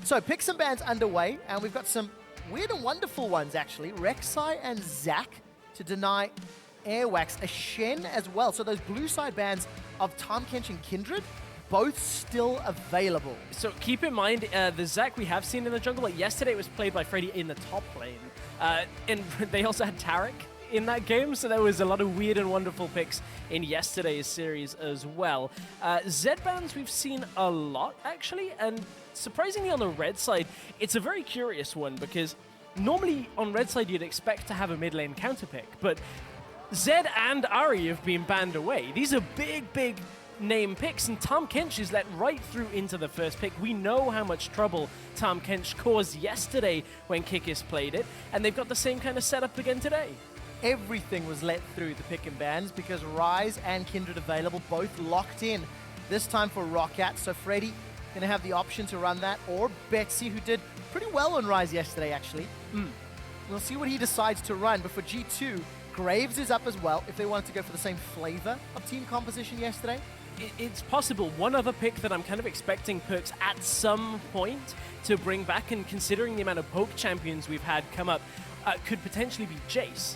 So pick some bans underway, and we've got some weird and wonderful ones actually. Rek'Sai and Zac to deny Airwaks, a Shen as well. So those blue side bans of Tahm, Kench and Kindred, both still available. So keep in mind, the Zac we have seen in the jungle, like yesterday it was played by Freddy in the top lane. And they also had Taric in that game, so there was a lot of weird and wonderful picks in yesterday's series as well. Z bans we've seen a lot actually, and surprisingly on the red side, it's a very curious one because normally on red side you'd expect to have a mid lane counter pick, but Zed and Ahri have been banned away. These are big name picks, and Tahm Kench is let right through into the first pick. We know how much trouble Tahm Kench caused yesterday when Kikis played it, and they've got the same kind of setup again today. Everything was let through the pick and bans because Ryze and Kindred available, both locked in. This time for ROCCAT, so Freddy gonna have the option to run that, or Betsy, who did pretty well on Ryze yesterday actually. We'll see what he decides to run, but for G2, Graves is up as well if they wanted to go for the same flavor of team composition yesterday. It's possible. One other pick that I'm kind of expecting PerkZ at some point to bring back, and considering the amount of poke champions we've had come up, could potentially be Jace.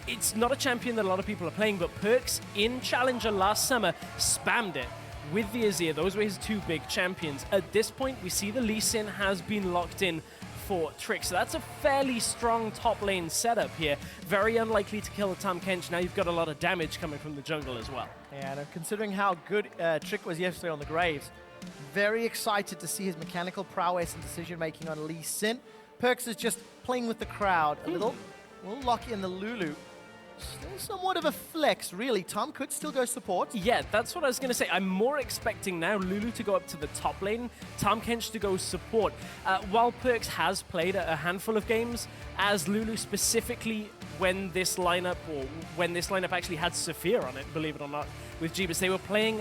It's not a champion that a lot of people are playing, but PerkZ in Challenger last summer spammed it with the Azir. Those were his two big champions. At this point, we see the Lucian has been locked in for Trick, so that's a fairly strong top lane setup here. Very unlikely to kill a Tahm Kench. Now you've got a lot of damage coming from the jungle as well. Yeah, and considering how good Trick was yesterday on the Graves, very excited to see his mechanical prowess and decision-making on Lee Sin. PerkZ is just playing with the crowd a little. We'll lock in the Lulu. Still somewhat of a flex, really. Tahm could still go support. Yeah, that's what I was going to say. I'm more expecting now Lulu to go up to the top lane, Tahm Kench to go support. While PerkZ has played a handful of games as Lulu, specifically when this lineup actually had Safir on it, believe it or not, with Jeebus. They were playing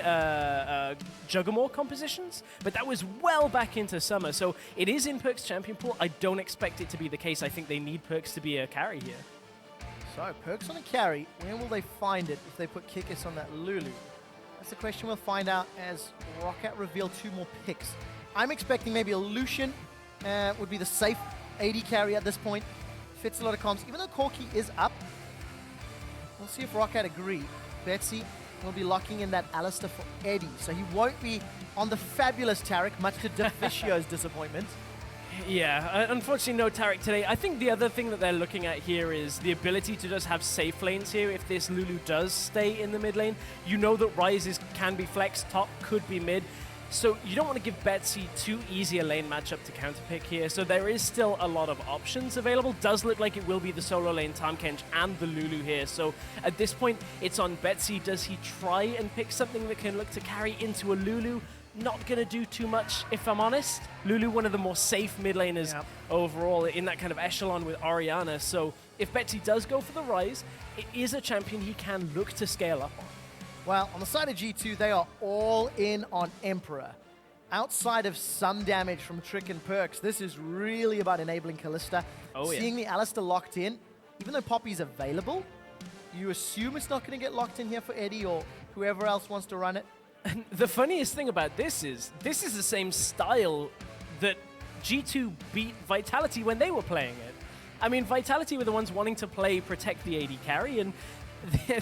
Juggernaut compositions, but that was well back into summer. So it is in PerkZ champion pool. I don't expect it to be the case. I think they need PerkZ to be a carry here. So, PerkZ on a carry. Where will they find it if they put Kikis on that Lulu? That's the question we'll find out as ROCCAT reveal two more picks. I'm expecting maybe a Lucian would be the safe AD carry at this point. Fits a lot of comps. Even though Corki is up, we'll see if ROCCAT agree. Betsy will be locking in that Alistar for Eddie, so he won't be on the fabulous Taric, much to Deficio's disappointment. Yeah, unfortunately no Taric today. I think the other thing that they're looking at here is the ability to just have safe lanes here if this Lulu does stay in the mid lane. You know that Ryze can be flex, top could be mid. So you don't want to give Betsy too easy a lane matchup to counterpick here. So there is still a lot of options available. Does look like it will be the solo lane, Tahm Kench and the Lulu here. So at this point, it's on Betsy. Does he try and pick something that can look to carry into a Lulu? Not going to do too much, if I'm honest. Lulu, one of the more safe mid laners overall in that kind of echelon with Orianna. So if Betsy does go for the Ryze, it is a champion he can look to scale up on. Well, on the side of G2, they are all in on Emperor. Outside of some damage from Trick and PerkZ, this is really about enabling Kalista. Seeing the Alistar locked in, even though Poppy's available, you assume it's not going to get locked in here for Eddie or whoever else wants to run it. And the funniest thing about this is the same style that G2 beat Vitality when they were playing it. I mean, Vitality were the ones wanting to protect the AD carry, and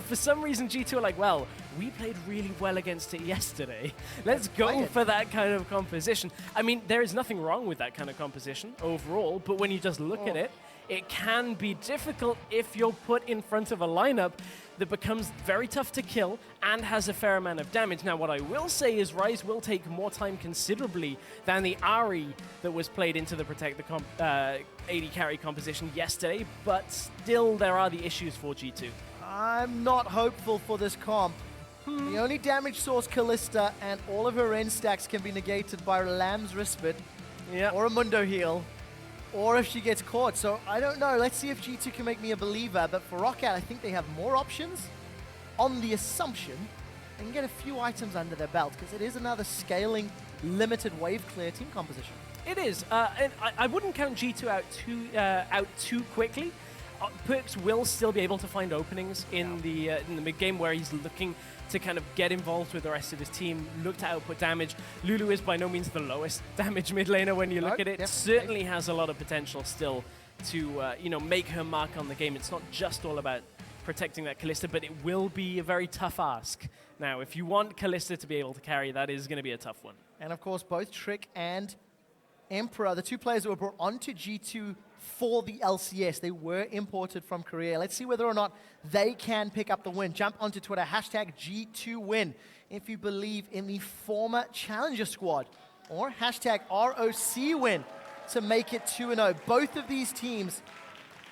for some reason G2 are like, well, we played really well against it yesterday. Let's go for that kind of composition. I mean, there is nothing wrong with that kind of composition overall, but when you just look at it, it can be difficult if you're put in front of a lineup that becomes very tough to kill and has a fair amount of damage. Now, what I will say is Ryze will take more time considerably than the Ahri that was played into the Protect the AD carry composition yesterday, but still there are the issues for G2. I'm not hopeful for this comp. The only damage source Kalista, and all of her end stacks can be negated by Lamb's Respite or a Mundo heal, or if she gets caught. So I don't know. Let's see if G2 can make me a believer. But for ROCCAT, I think they have more options on the assumption they can get a few items under their belt, because it is another scaling, limited wave clear team composition. It is. And I wouldn't count G2 out too quickly. PerkZ will still be able to find openings in the mid game where he's looking to kind of get involved with the rest of his team, look to output damage. Lulu is by no means the lowest damage mid laner when you look at it. Definitely. Certainly has a lot of potential still to make her mark on the game. It's not just all about protecting that Kalista, but it will be a very tough ask. Now, if you want Kalista to be able to carry, that is going to be a tough one. And of course, both Trick and Emperor, the two players that were brought onto G2 for the LCS, they were imported from Korea. Let's see whether or not they can pick up the win. Jump onto Twitter, hashtag G2win, if you believe in the former Challenger squad, or hashtag ROCwin to make it 2-0. Both of these teams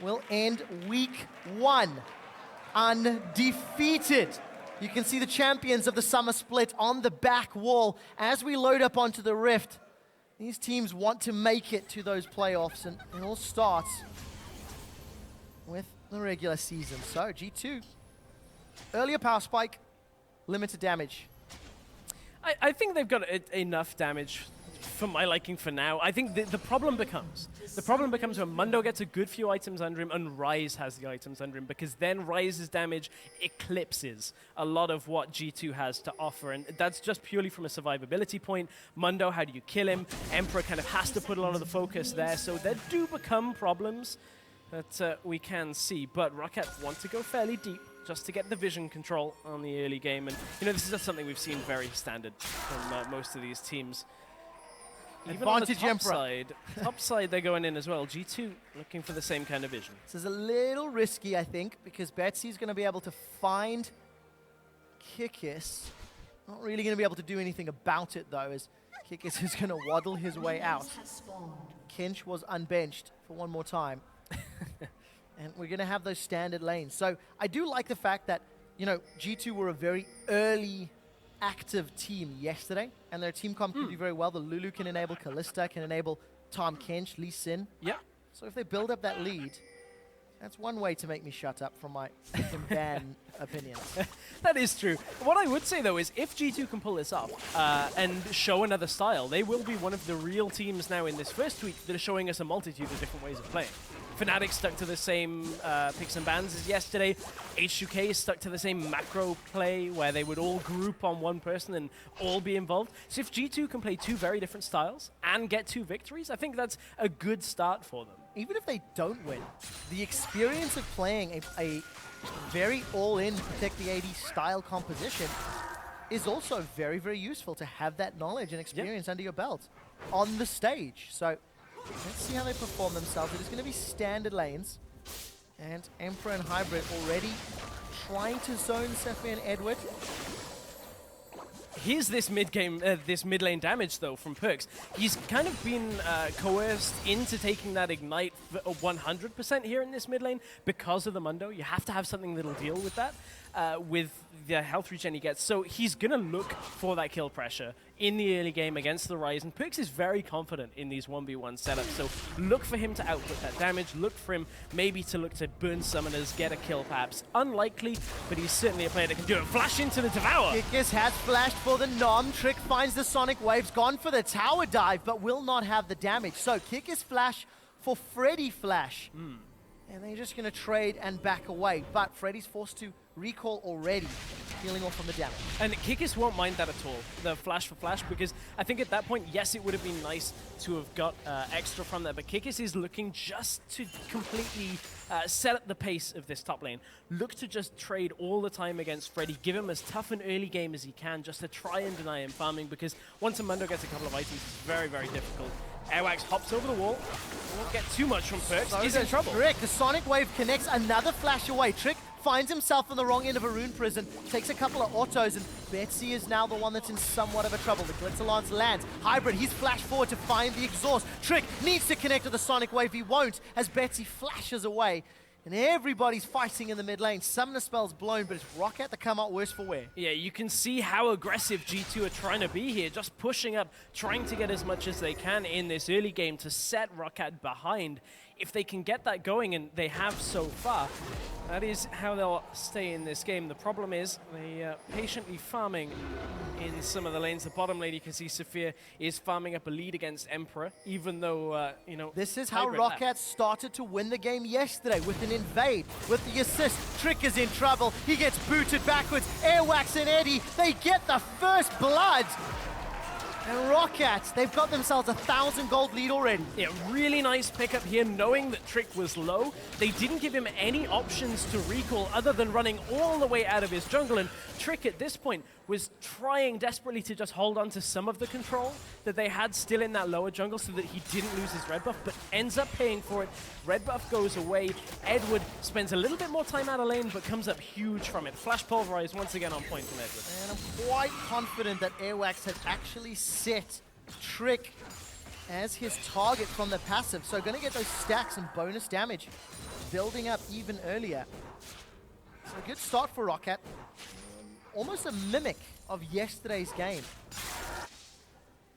will end week 1 undefeated. You can see the champions of the summer split on the back wall as we load up onto the Rift. These teams want to make it to those playoffs, and it all starts with the regular season. So G2, earlier power spike, limited damage. I think they've got enough damage for my liking for now. I think the problem becomes when Mundo gets a good few items under him and Ryze has the items under him, because then Ryze's damage eclipses a lot of what G2 has to offer, and that's just purely from a survivability point. Mundo, how do you kill him? Emperor kind of has to put a lot of the focus there, so there do become problems that we can see, but ROCCAT want to go fairly deep just to get the vision control on the early game, and this is just something we've seen very standard from most of these teams. Even Advantage on the Emperor. top side, they're going in as well. G2 looking for the same kind of vision. This is a little risky, I think, because Betsy's going to be able to find Kikis. Not really going to be able to do anything about it, though, as Kikis is going to waddle his way out. Kench was unbenched for one more time. And we're going to have those standard lanes. So I do like the fact that, G2 were a very early active team yesterday, and their team comp can do very well. The Lulu can enable Kalista, can enable Tahm, Kench, Lucian. Yeah. So if they build up that lead, that's one way to make me shut up from my ban opinions. That is true. What I would say, though, is if G2 can pull this off and show another style, they will be one of the real teams now in this first week that are showing us a multitude of different ways of playing. Fnatic stuck to the same picks and bans as yesterday. H2K stuck to the same macro play where they would all group on one person and all be involved. So if G2 can play two very different styles and get 2 victories, I think that's a good start for them. Even if they don't win, the experience of playing a very all-in protect the AD style composition is also very, very useful to have that knowledge and experience under your belt on the stage. So let's see how they perform themselves. It is going to be standard lanes. And Emperor and Hybrid already trying to zone Safir and Edward. Here's this this mid lane damage, though, from PerkZ. He's kind of been coerced into taking that ignite 100% here in this mid lane because of the Mundo. You have to have something that'll deal with that, with the health regen he gets. So he's going to look for that kill pressure in the early game against the Ryze, and PerkZ is very confident in these 1v1 setups, so look for him to output that damage, look for him maybe to look to burn summoners, get a kill perhaps. Unlikely, but he's certainly a player that can do it. Flash into the Devour! Kikis has flashed for the Nom. Trick finds the Sonic Waves, gone for the tower dive, but will not have the damage. So Kikis flash for Freddy flash. And they're just going to trade and back away, but Freddy's forced to recall already, healing off from the damage. And Kikis won't mind that at all, the flash for flash, because I think at that point, yes, it would have been nice to have got extra from there, but Kikis is looking just to completely set up the pace of this top lane. Look to just trade all the time against Freddy, give him as tough an early game as he can, just to try and deny him farming, because once a Mundo gets a couple of items, it's very, very difficult. Airwaks hops over the wall, won't get too much from PerkZ, So he's in trouble. Trick, the Sonic Wave connects, another flash away. Trick finds himself on the wrong end of a rune prison, takes a couple of autos, and Betsy is now the one that's in somewhat of a trouble. The Glitzer Lance lands. Hybrid, he's flashed forward to find the exhaust. Trick needs to connect to the Sonic Wave. He won't, as Betsy flashes away. And everybody's fighting in the mid lane. Summoner spell's blown, but it's ROCCAT to come out worse for wear. Yeah, you can see how aggressive G2 are trying to be here, just pushing up, trying to get as much as they can in this early game to set ROCCAT behind. If they can get that going, and they have so far, That is how they'll stay in this game. The problem is they patiently farming in some of the lanes. The bottom lane, you can see Safir is farming up a lead against Emperor, even though, you know... This is how ROCCAT started to win the game yesterday, with an invade, with the assist. Trick is in trouble. He gets booted backwards. Airwaks and Eddie, they get the first blood. And ROCCAT, they've got themselves a 1,000 gold lead already. Yeah, really nice pickup here, knowing that Trick was low. They didn't give him any options to recall other than running all the way out of his jungle, and Trick at this point was trying desperately to just hold on to some of the control that they had still in that lower jungle so that he didn't lose his red buff, but ends up paying for it. Red buff goes away. Edward spends a little bit more time out of lane, but comes up huge from it. Flash Pulverize once again on point from Edward. And I'm quite confident that Airwaks had actually set Trick as his target from the passive, so going to get those stacks and bonus damage building up even earlier. So a good start for ROCCAT. Almost a mimic of yesterday's game.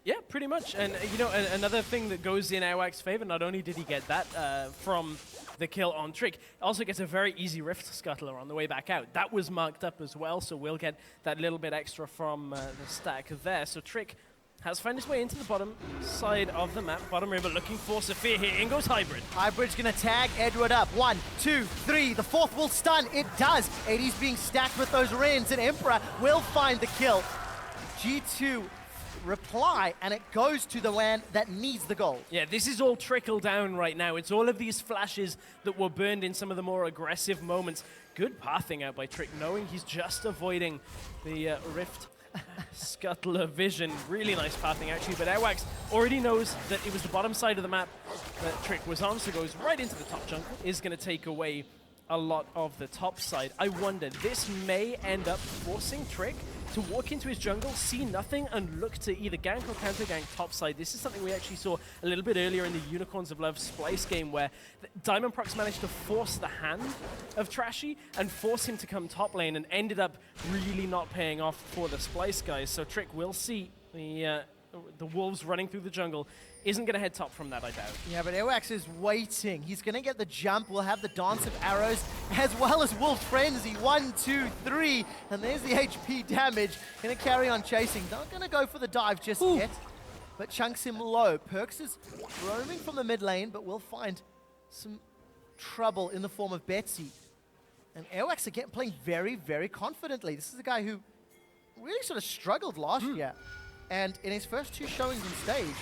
Yeah, pretty much. And, you know, another thing that goes in Airwaks' favor, not only did he get that from the kill on Trick, also gets a very easy Rift Scuttler on the way back out. That was marked up as well, so we'll get that little bit extra from the stack there. So Trick has found his way into the bottom side of the map. Bottom river looking for Safir here. In goes Hybrid. Hybrid's going to tag Edward up. 1, 2, 3. The fourth will stun. It does. 80's being stacked with those Rens, and Emperor will find the kill. G2 reply, and it goes to the one that needs the gold. Yeah, this is all trickle down right now. It's all of these flashes that were burned in some of the more aggressive moments. Good pathing out by Trick, knowing he's just avoiding the Rift Scuttler vision. Really nice pathing actually, but Airwaks already knows that it was the bottom side of the map that Trick was on, so goes right into the top jungle. Is going to take away a lot of the top side. I wonder, this may end up forcing Trick to walk into his jungle, see nothing, and look to either gank or counter gank top side. This is something we actually saw a little bit earlier in the Unicorns of Love Splice game, where Diamond Prox managed to force the hand of Trashy and force him to come top lane, and ended up really not paying off for the Splice guys. So Trick will see the wolves running through the jungle. Isn't going to head top from that, I doubt. Yeah, but Airwaks is waiting. He's going to get the jump. We'll have the Dance of Arrows, as well as Wolf Frenzy. 1, 2, 3. And there's the HP damage. Going to carry on chasing. Not going to go for the dive just yet, but chunks him low. PerkZ is roaming from the mid lane, but will find some trouble in the form of Betsy. And Airwaks again playing very, very confidently. This is a guy who really sort of struggled last year. And in his first 2 showings on stage,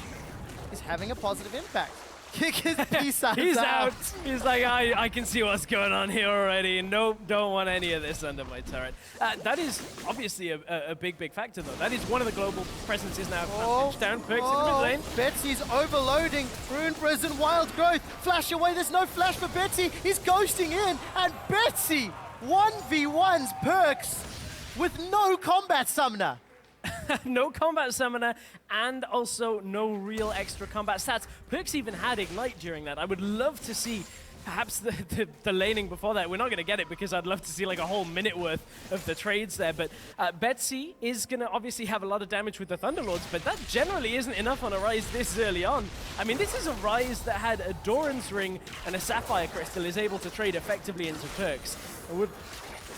is having a positive impact. Kikis, he's out. He's like, I can see what's going on here already. Nope, don't want any of this under my turret. That is obviously a big, big factor, though. That is one of the global presences now. Down, PerkZ in the mid lane. Betsy's overloading. Rune Prison, Wild Growth. Flash away. There's no flash for Betsy. He's ghosting in. And Betsy 1v1s PerkZ with no combat summoner. No combat summoner, and also no real extra combat stats. PerkZ even had Ignite during that. I would love to see perhaps the laning before that. We're not going to get it because I'd love to see like a whole minute worth of the trades there. But Betsy is going to obviously have a lot of damage with the Thunderlords, but that generally isn't enough on a Ryze this early on. I mean, this is a Ryze that had a Doran's Ring and a Sapphire Crystal, is able to trade effectively into PerkZ.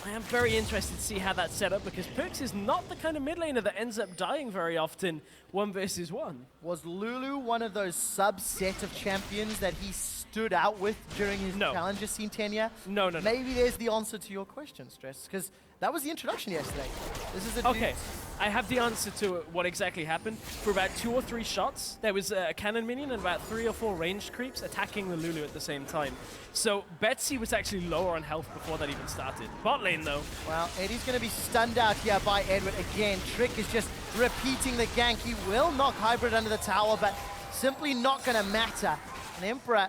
I am very interested to see how that's set up, because PerkZ is not the kind of mid laner that ends up dying very often 1 versus 1. Was Lulu one of those subset of champions that he stood out with during his challenger scene tenure? No. Maybe there's the answer to your question, Stress, because that was the introduction yesterday. This is a okay. I have the answer to what exactly happened. For about 2 or 3 shots, there was a cannon minion and about 3 or 4 ranged creeps attacking the Lulu at the same time. So Betsy was actually lower on health before that even started. Bot lane, though. Well, Eddie's going to be stunned out here by Edward again. Trick is just repeating the gank. He will knock Hybrid under the tower, but simply not going to matter. And Emperor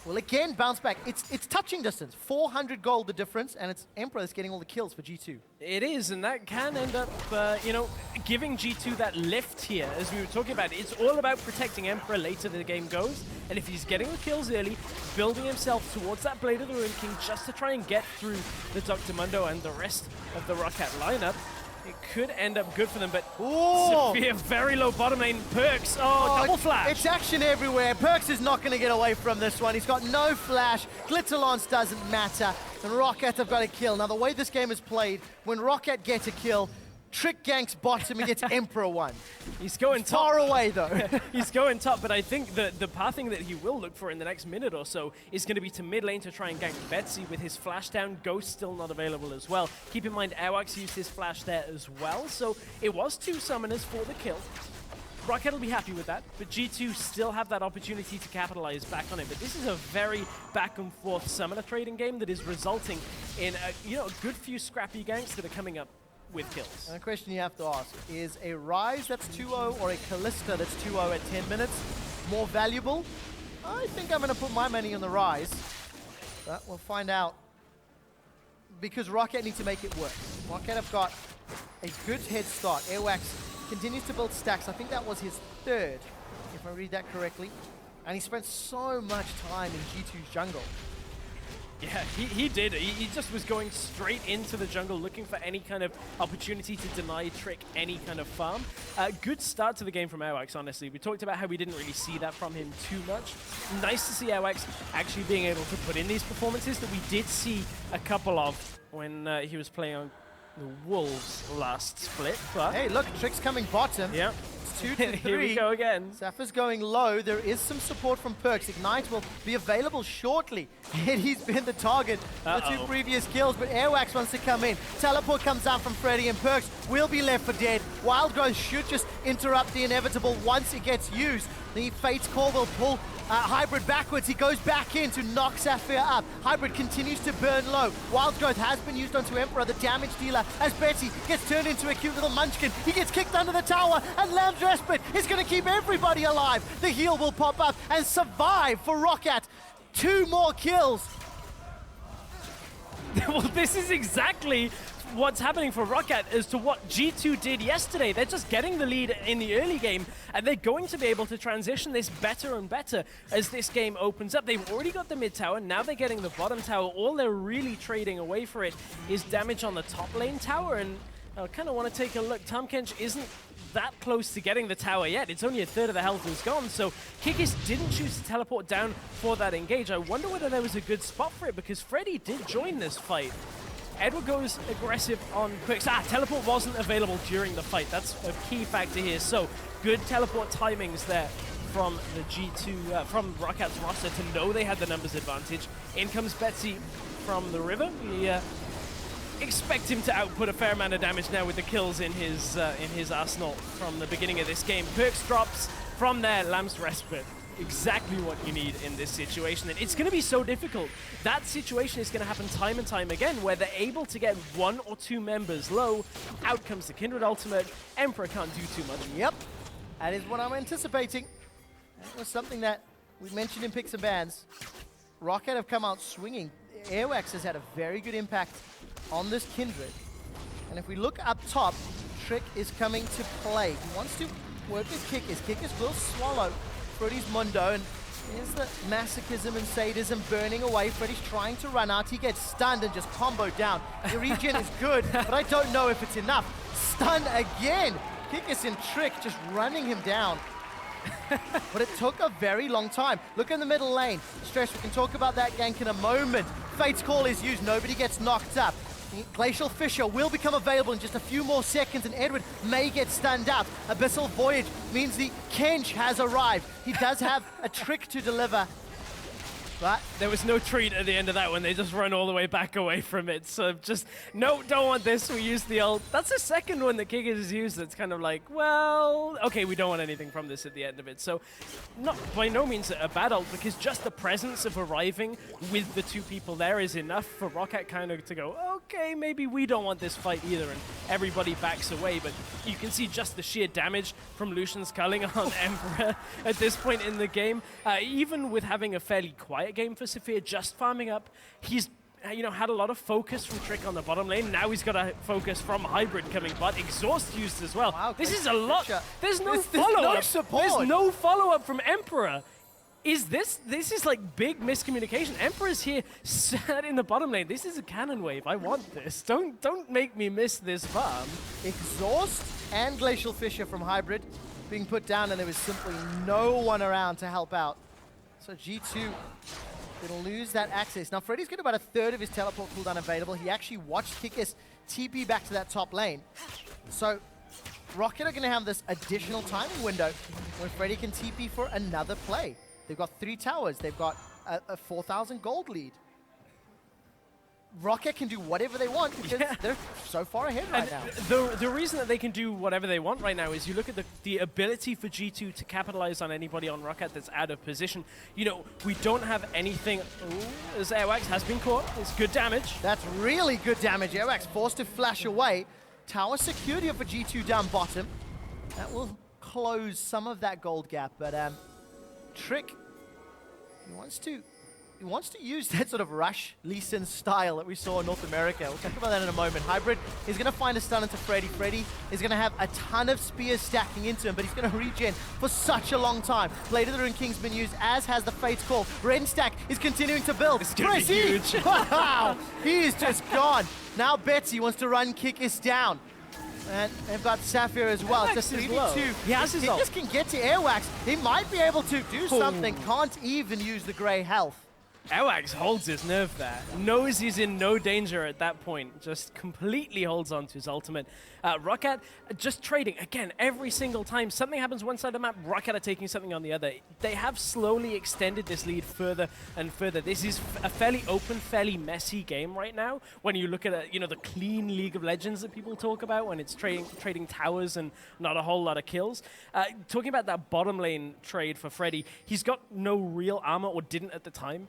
will again bounce back. It's touching distance. 400 gold the difference, and it's Emperor that's getting all the kills for G2. It is, and that can end up, you know, giving G2 that lift here, as we were talking about. It's all about protecting Emperor later the game goes, and if he's getting the kills early, building himself towards that Blade of the Ruin King just to try and get through the Dr.Mundo and the rest of the ROCCAT lineup, it could end up good for them, but Safir, very low bottom lane. PerkZ, double flash. It's action everywhere. PerkZ is not going to get away from this one. He's got no flash. Glitterlance doesn't matter. then ROCCAT have got a kill. Now, the way this game is played, when ROCCAT gets a kill, Trick ganks bottom and gets Emperor one. He's going top. Far away, though. He's going top, but I think the pathing that he will look for in the next minute or so is going to be to mid lane to try and gank Betsy with his flash down. Ghost still not available as well. Keep in mind, Airwaks used his flash there as well, so it was 2 summoners for the kill. ROCCAT will be happy with that, but G2 still have that opportunity to capitalize back on it. But this is a very back and forth summoner trading game that is resulting in a good few scrappy ganks that are coming up with kills. And the question you have to ask, is a Ryze that's 2-0 or a Kalista that's 2-0 at 10 minutes more valuable? I think I'm going to put my money on the Ryze, but we'll find out. Because ROCCAT need to make it work. ROCCAT have got a good head start. Airwaks continues to build stacks. I think that was his 3rd, if I read that correctly. And he spent so much time in G2's jungle. Yeah, he did. He just was going straight into the jungle, looking for any kind of opportunity to deny Trick any kind of farm. Good start to the game from Airwaks, honestly. We talked about how we didn't really see that from him too much. Nice to see Airwaks actually being able to put in these performances that we did see a couple of when he was playing on the Wolves last split. But hey, look, Trick's coming bottom. Yeah. 2 to 3. Here we go again. Safir's going low. There is some support from PerkZ. Ignite will be available shortly. He's been the target for the 2 previous kills, but Airwaks wants to come in. Teleport comes out from Freddy, and PerkZ will be left for dead. Wild Growth should just interrupt the inevitable once it gets used. The Fate's Call will pull Hybrid backwards. He goes back in to knock Safir up. Hybrid continues to burn low. Wild Growth has been used onto Emperor, the damage dealer, as Betsy gets turned into a cute little munchkin. He gets kicked under the tower, and Lamb's Respite is going to keep everybody alive. The heal will pop up and survive for ROCCAT. 2 more kills. Well, this is exactly what's happening for ROCCAT as to what G2 did yesterday. They're just getting the lead in the early game, and they're going to be able to transition this better and better as this game opens up. They've already got the mid tower, now they're getting the bottom tower. All they're really trading away for it is damage on the top lane tower, and I kind of want to take a look. Tahm Kench isn't that close to getting the tower yet. It's only 1/3 of the health is gone, so Kikis didn't choose to teleport down for that engage. I wonder whether there was a good spot for it, because Freddy did join this fight. Edward goes aggressive on QuickShot. Teleport wasn't available during the fight. That's a key factor here. So good teleport timings there from the G2, from ROCCAT's roster to know they had the numbers advantage. In comes Betsy from the river. We expect him to output a fair amount of damage now with the kills in his arsenal from the beginning of this game. PerkZ drops from there. Lamb's Respite. Exactly what you need in this situation. And it's going to be so difficult. That situation is going to happen time and time again, where they're able to get 1 or 2 members low. Out comes the Kindred ultimate. Emperor can't do too much. Yep, that is what I'm anticipating. That was something that we mentioned in Picks and Bans. ROCCAT have come out swinging. Airwaks has had a very good impact on this Kindred. And if we look up top, Trick is coming to play. He wants to work with Kikis. Kikis will swallow Freddy's Mundo, and here's the masochism and sadism burning away. Freddy's trying to run out. He gets stunned and just comboed down. The regen is good, but I don't know if it's enough. Stun again. Kikis and Trick just running him down. But it took a very long time. Look in the middle lane. Stress, we can talk about that gank in a moment. Fate's Call is used. Nobody gets knocked up. Glacial Fissure will become available in just a few more seconds, and Edward may get stunned out. Abyssal Voyage means the Kench has arrived. He does have a trick to deliver, but there was no treat at the end of that one. They just run all the way back away from it. So just, no, don't want this. We use the ult. That's the second one that Kikis has used that's kind of like, well, okay, we don't want anything from this at the end of it. So not by no means a bad ult, because just the presence of arriving with the 2 people there is enough for ROCCAT kind of to go, okay, maybe we don't want this fight either, and everybody backs away. But you can see just the sheer damage from Lucian's culling on Emperor at this point in the game. Even with having a fairly quiet game for Safir, just farming up, he's had a lot of focus from Trick on the bottom lane. Now he's got a focus from Hybrid coming bot. Exhaust used as well. Wow, this is a lot. There's no follow-up. No support. There's no follow-up from Emperor. This is like big miscommunication. Emperor's here sat in the bottom lane. This is a cannon wave. I want this. Don't make me miss this farm. Exhaust and Glacial Fissure from Hybrid being put down, and there was simply no one around to help out. So G2 Gonna lose that access. Now, Freddy's got about a third of his teleport cooldown available. He actually watched Kikis TP back to that top lane. So, ROCCAT are gonna have this additional timing window when Freddy can TP for another play. They've got 3 towers. They've got a 4,000 gold lead. ROCCAT can do whatever they want because they're so far ahead right now. The reason that they can do whatever they want right now is you look at the ability for G2 to capitalize on anybody on ROCCAT that's out of position. You know, we don't have anything. Ooh, as Airwaks has been caught. It's good damage. That's really good damage. Airwaks forced to flash away. Tower secured here for G2 down bottom. That will close some of that gold gap, but Trick, he wants to use that sort of rush Lucian style that we saw in North America. We'll talk about that in a moment. Hybrid is going to find a stun into Freddy. Freddy is going to have a ton of spears stacking into him, but he's going to regen for such a long time. Blade of the Rune King's been used, as has the Fate's Call. Ren stack is continuing to build. It's going to be huge. Wow, he is just gone. Now Betsy wants to run Kikis down. And they've got Safir as well. Airwaks it's a 3v2. He has his ult. Kikis can get to Airwaks. He might be able to do something. Can't even use the grey health. Airwaks holds his nerve there. Knows he's in no danger at that point. Just completely holds on to his ultimate. ROCCAT just trading. Again, every single time something happens one side of the map, ROCCAT are taking something on the other. They have slowly extended this lead further and further. This is a fairly open, fairly messy game right now. When you look at the clean League of Legends that people talk about, when it's trading towers and not a whole lot of kills. Talking about that bottom lane trade for Freddy, he's got no real armor, or didn't at the time.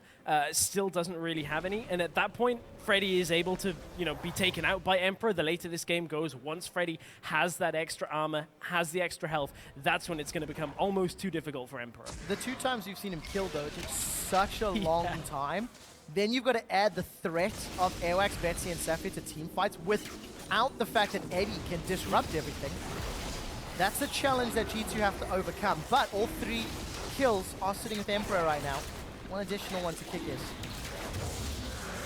Still doesn't really have any, and at that point Freddy is able to be taken out by Emperor. The later this game goes, once Freddy has that extra armor, has the extra health, that's when it's going to become almost too difficult for Emperor. The 2 times you've seen him killed though, it takes such a long time. Then you've got to add the threat of Airwaks, Betsy and Safir to team fights without the fact that Eddie can disrupt everything. That's the challenge that G2 have to overcome, but all 3 kills are sitting with Emperor right now. One additional one to Kikis.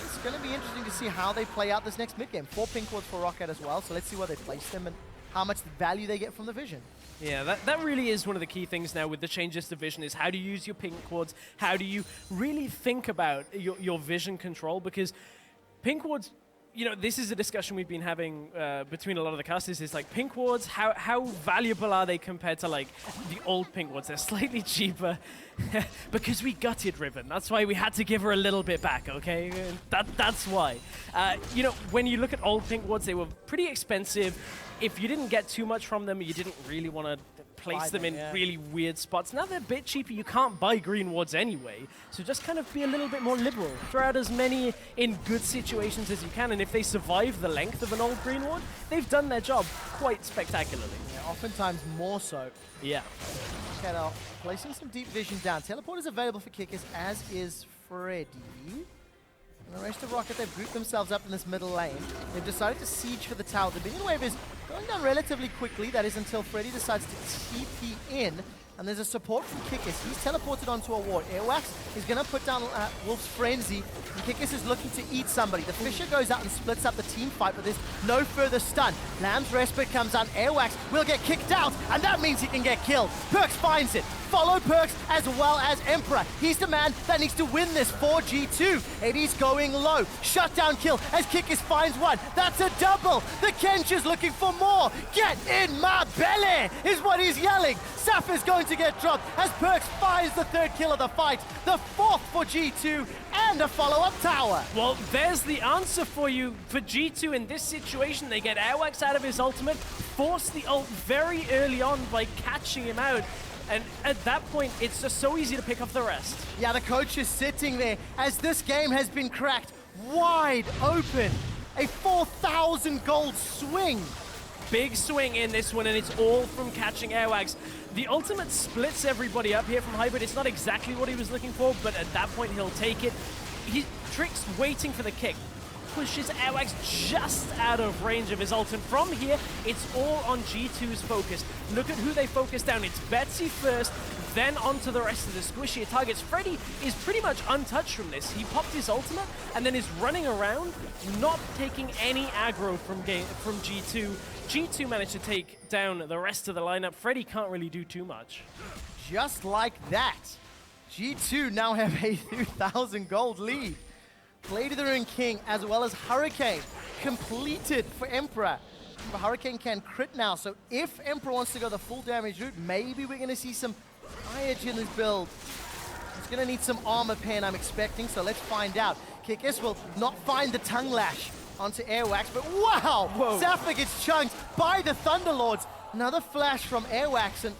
It's going to be interesting to see how they play out this next mid-game. 4 pink wards for ROCCAT as well, so let's see where they place them and how much value they get from the vision. Yeah, that really is one of the key things now with the changes to vision, is how do you use your pink wards? How do you really think about your vision control? Because pink wards, this is a discussion we've been having between a lot of the casters. Is like, pink wards, how valuable are they compared to like the old pink wards? They're slightly cheaper because we gutted Ribbon. That's why we had to give her a little bit back, okay? That's why. When you look at old pink wards, they were pretty expensive. If you didn't get too much from them, you didn't really want to place them in really weird spots. Now they're a bit cheaper. You can't buy green wards anyway, so just kind of be a little bit more liberal. Throw out as many in good situations as you can, and if they survive the length of an old green ward, they've done their job quite spectacularly. Yeah, oftentimes more so. Yeah. Okay, now placing some deep vision down. Teleport is available for Kikis, as is Freddy. And the rest of ROCCAT, they've grouped themselves up in this middle lane. They've decided to siege for the tower. The minion wave is going down relatively quickly. That is until Freddy decides to TP in. And there's a support from Kikis. He's teleported onto a ward. Airwaks is going to put down Wolf's Frenzy. And Kikis is looking to eat somebody. The Fisher goes out and splits up the team fight, but there's no further stun. Lamb's Respite comes on. Airwaks will get kicked out, and that means he can get killed. PerkZ finds it. Follow PerkZ as well as Emperor. He's the man that needs to win this for G2. AD's going low. Shutdown kill as Kikis finds one. That's a double. The Kench is looking for more. Get in my belly is what he's yelling. Safir's going to get dropped as PerkZ finds the 3rd kill of the fight. The 4th for G2 and a follow-up tower. Well, there's the answer for you. For G2 in this situation, they get Airwaks out of his ultimate, force the ult very early on by catching him out. And at that point, it's just so easy to pick up the rest. Yeah, the coach is sitting there as this game has been cracked wide open. A 4,000 gold swing. Big swing in this one, and it's all from catching Airwaks. The ultimate splits everybody up here from Hybrid. It's not exactly what he was looking for, but at that point, he'll take it. Trick's waiting for the kick. Pushes Airwaks just out of range of his ult, and from here, it's all on G2's focus. Look at who they focus down. It's Betsy first, then onto the rest of the squishier targets. Freddy is pretty much untouched from this. He popped his ultimate and then is running around, not taking any aggro from G2. G2 managed to take down the rest of the lineup. Freddy can't really do too much. Just like that. G2 now have a 2,000 gold lead. Blade of the Rune King as well as Hurricane completed for Emperor. But Hurricane can crit now, so if Emperor wants to go the full damage route, maybe we're going to see some Iage in his build. He's going to need some armor pen, I'm expecting, so let's find out. Kikis will not find the tongue lash onto Airwaks, but wow! Whoa. Safir gets chunked by the Thunderlords. Another flash from Airwaks, and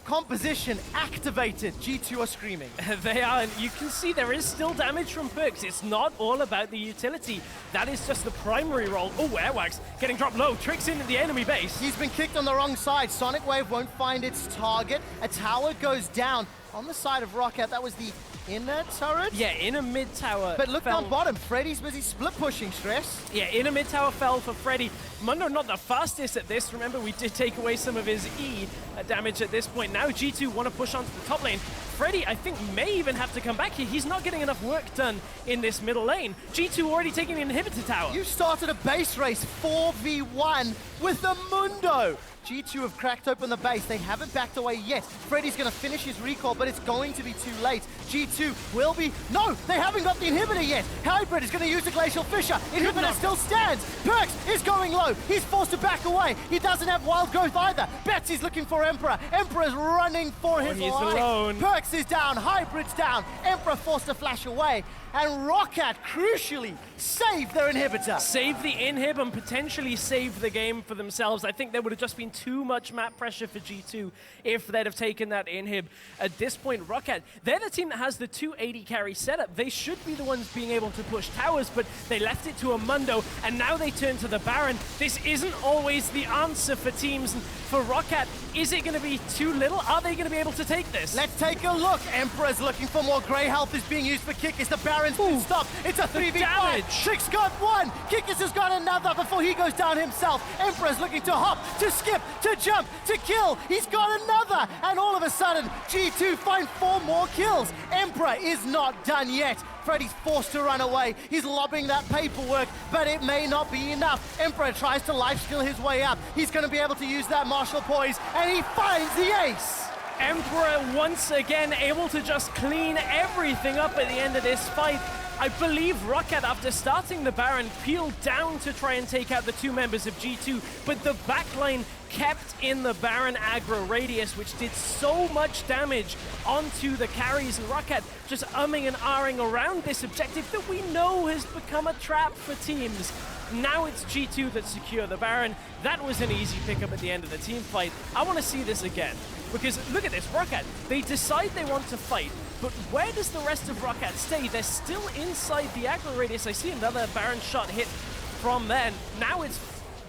composition activated. G2 are screaming. They are, and you can see there is still damage from PerkZ. It's not all about the utility. That is just the primary role. Oh, Airwaks getting dropped low, tricks into the enemy base. He's been kicked on the wrong side. Sonic Wave won't find its target. A tower goes down on the side of ROCCAT. That was the inner turret? Yeah, inner mid tower. But look down bottom. Freddy's busy split pushing, Stress. Yeah, inner mid tower fell for Freddy. Mundo not the fastest at this. Remember, we did take away some of his E damage at this point. Now G2 want to push onto the top lane. Freddy, I think, may even have to come back here. He's not getting enough work done in this middle lane. G2 already taking the inhibitor tower. You started a base race 4v1 with the Mundo. G2 have cracked open the base. They haven't backed away yet. Freddy's going to finish his recall, but it's going to be too late. G2 will be... No, they haven't got the inhibitor yet. Hybrid is going to use the Glacial Fissure. Inhibitor still stands. PerkZ is going low. He's forced to back away. He doesn't have Wild Growth either. Betsy's looking for Emperor. Emperor's running for his he's life. alone. PerkZ is down. Hybrid's down. Emperor forced to flash away. And ROCCAT, crucially, saved their inhibitor. Save the inhib and potentially save the game for themselves. I think there would have just been too much map pressure for G2 if they'd have taken that inhib. At this point, ROCCAT, they're the team that has the 2 AD carry setup. They should be the ones being able to push towers, but they left it to a Mundo, and now they turn to the Baron. This isn't always the answer for teams. And for ROCCAT, is it going to be too little? Are they going to be able to take this? Let's take a look. Emperor's looking for more. Grey Health is being used for Kikis. The Baron's been stopped. It's a 3v5. Trick's got one. Kikis has got another before he goes down himself. Emperor's looking to hop, to skip, to jump, to kill. He's got another. And all of a sudden, G2 find 4 more kills. Emperor is not done yet. Freddy's forced to run away. He's lobbing that paperwork, but it may not be enough. Emperor tries to lifesteal his way up. He's going to be able to use that martial poise, and he finds the ace. Emperor once again able to just clean everything up at the end of this fight. I believe ROCCAT, after starting the Baron, peeled down to try and take out the 2 members of G2, but the backline kept in the Baron aggro radius, which did so much damage onto the carries, and ROCCAT just umming and ahhing around this objective that we know has become a trap for teams. Now it's G2 that secure the Baron. That was an easy pickup at the end of the team fight. I want to see this again, because look at this, ROCCAT, they decide they want to fight, but where does the rest of ROCCAT stay? They're still inside the aggro radius. I see another Baron shot hit from then. Now it's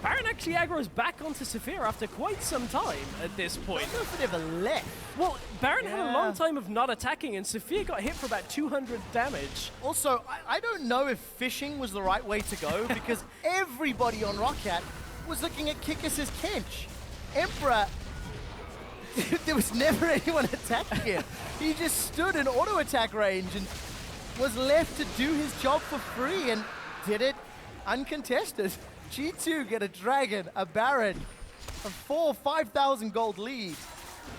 Baron actually aggro's back onto Safir after quite some time at this point. I don't know if it ever left. Well, Baron had a long time of not attacking, and Safir got hit for about 200 damage. Also, I don't know if fishing was the right way to go, because everybody on ROCCAT was looking at Kikis' Kench. Emperor, there was never anyone attacking him. He just stood in auto attack range and was left to do his job for free, and did it uncontested. G2 get a Dragon, a Baron, a 5,000 gold lead.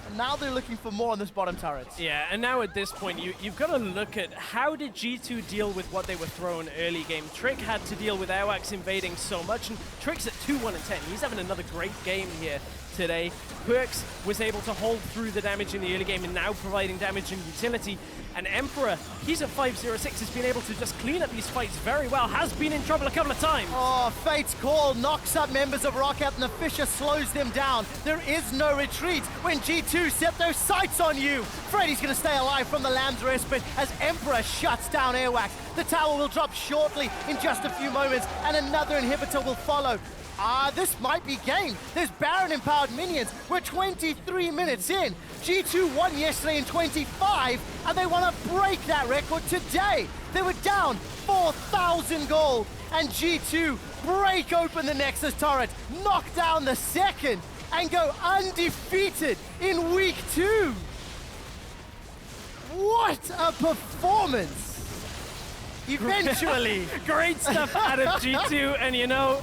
And now they're looking for more on this bottom turret. Yeah, and now at this point, you've got to look at how did G2 deal with what they were thrown early game. Trick had to deal with Airwaks invading so much, and Trick's at 2-1-10. He's having another great game here today. PerkZ was able to hold through the damage in the early game and now providing damage and utility. And Emperor, he's at 5-0-6, has been able to just clean up these fights very well, has been in trouble a couple of times. Oh, Fate's Call knocks up members of ROCCAT, and the Fisher slows them down. There is no retreat when G2 set those sights on you. Freddy's going to stay alive from the Lamb's Respite as Emperor shuts down Airwaks. The tower will drop shortly in just a few moments, and another inhibitor will follow. This might be game. There's Baron-empowered minions. We're 23 minutes in. G2 won yesterday in 25, and they want to break that record today. They were down 4,000 gold, and G2 break open the Nexus turret, knock down the second, and go undefeated in week 2. What a performance! Eventually. Great stuff out of G2, and you know,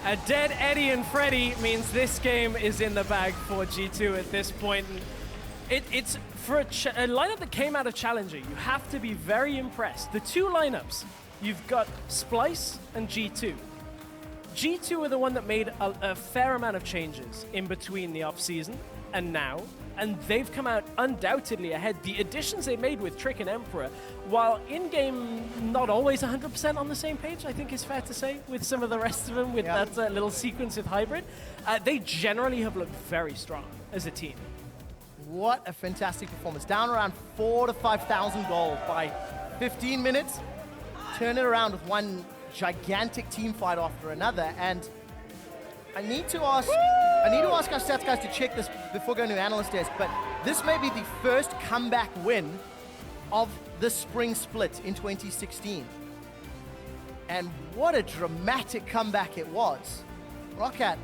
a dead Eddie and Freddy means this game is in the bag for G2 at this point. And It's for a lineup that came out of Challenger. You have to be very impressed. The two lineups, you've got Splice and G2. G2 are the one that made a fair amount of changes in between the off-season and now, and they've come out undoubtedly ahead. The additions they made with Trick and Emperor, while in-game not always 100% on the same page, I think is fair to say, with some of the rest of them, with that little sequence with Hybrid, they generally have looked very strong as a team. What a fantastic performance. Down around 4,000 to 5,000 gold by 15 minutes. Turn it around with one gigantic team fight after another. And I need to ask our stats guys to check this before going to analyst desk, but this may be the first comeback win of the spring split in 2016. And what a dramatic comeback it was. ROCCAT